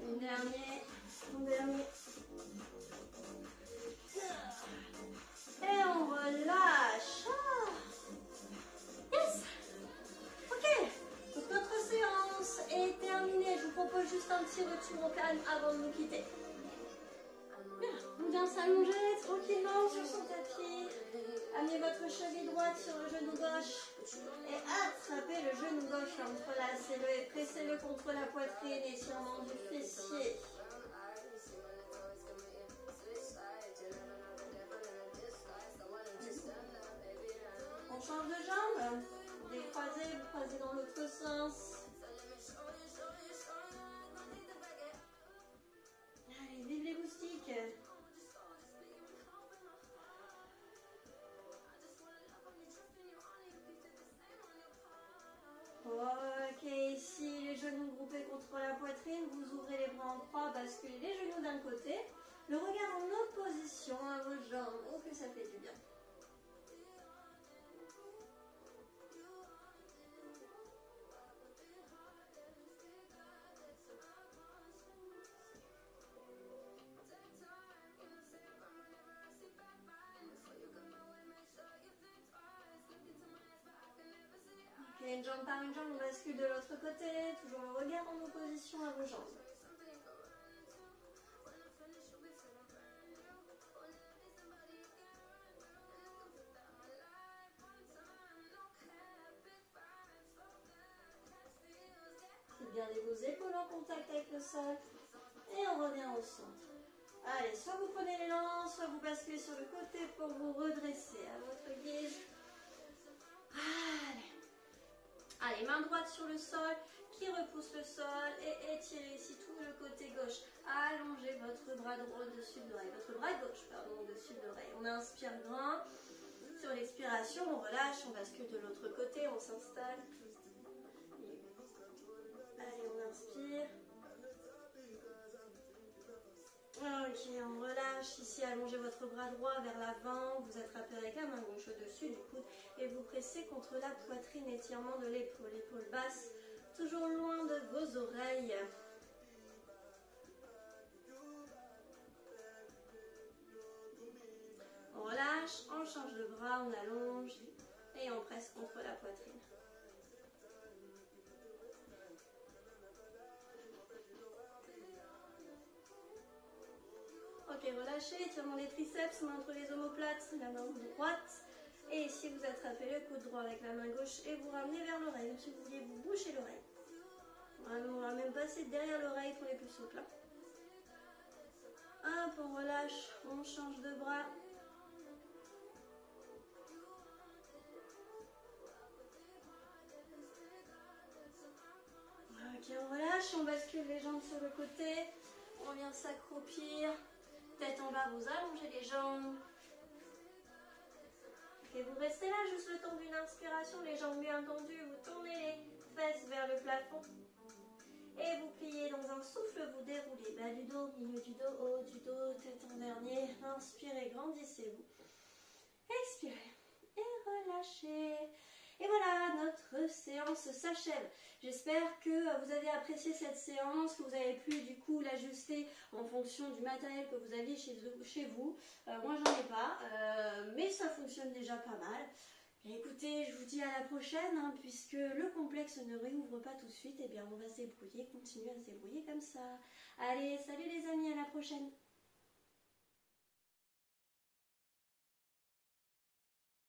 A: Un dernier. Et on relâche. Yes. Ok. Donc notre séance est terminée. Je vous propose juste un petit retour au calme avant de nous quitter. Bien. On vient s'allonger tranquillement sur son tapis. Amenez votre cheville droite sur le genou gauche. Et attrapez le genou gauche, entrelacez-le et pressez-le contre la poitrine, étirement du fessier. On change de jambe, décroisez, vous croisez dans l'autre sens. Allez, vive les moustiques. Ok, ici les genoux groupés contre la poitrine, vous ouvrez les bras en croix, basculez les genoux d'un côté, le regard en opposition à vos jambes, oh que ça fait du bien. Ok, une jambe par une jambe, on bascule de l'autre côté, toujours le regard en opposition à vos jambes. Gardez vos épaules en contact avec le sol et on revient au centre. Allez, soit vous prenez l'élan, soit vous basculez sur le côté pour vous redresser à votre guise. Allez, main droite sur le sol qui repousse le sol et étirez ici tout le côté gauche. Allongez votre bras droit au-dessus de l'oreille, votre bras gauche, pardon, au-dessus de l'oreille. On inspire grand. Sur l'expiration, on relâche, on bascule de l'autre côté, on s'installe. Allez, on inspire. Ok, on relâche. Ici, allongez votre bras droit vers l'avant. Vous attrapez avec la main gauche au-dessus du coude et vous pressez contre la poitrine, étirement de l'épaule. L'épaule basse, toujours loin de vos oreilles. On relâche, on change de bras, on allonge et on presse contre la poitrine. Ok, relâchez, étirement des triceps, main entre les omoplates, la main droite. Et ici, vous attrapez le coude droit avec la main gauche et vous ramenez vers l'oreille. Comme si vous vouliez vous boucher l'oreille. On va même passer derrière l'oreille pour les plus souples. Hop, on relâche, on change de bras. Ok, on relâche, on bascule les jambes sur le côté. On vient s'accroupir. Tête en bas, vous allongez les jambes. Et vous restez là juste le temps d'une inspiration, les jambes bien tendues, vous tournez les fesses vers le plafond. Et vous pliez dans un souffle, vous déroulez bas du dos, milieu du dos, haut du dos, tête en dernier. Inspirez, grandissez-vous. Expirez et relâchez. Et voilà, notre séance s'achève. J'espère que vous avez apprécié cette séance, que vous avez pu du coup l'ajuster en fonction du matériel que vous aviez chez vous. Moi j'en ai pas, mais ça fonctionne déjà pas mal. Et écoutez, je vous dis à la prochaine, hein, puisque le complexe ne réouvre pas tout de suite, et bien on va se débrouiller, continuer à se débrouiller comme ça. Allez, salut les amis, à la prochaine!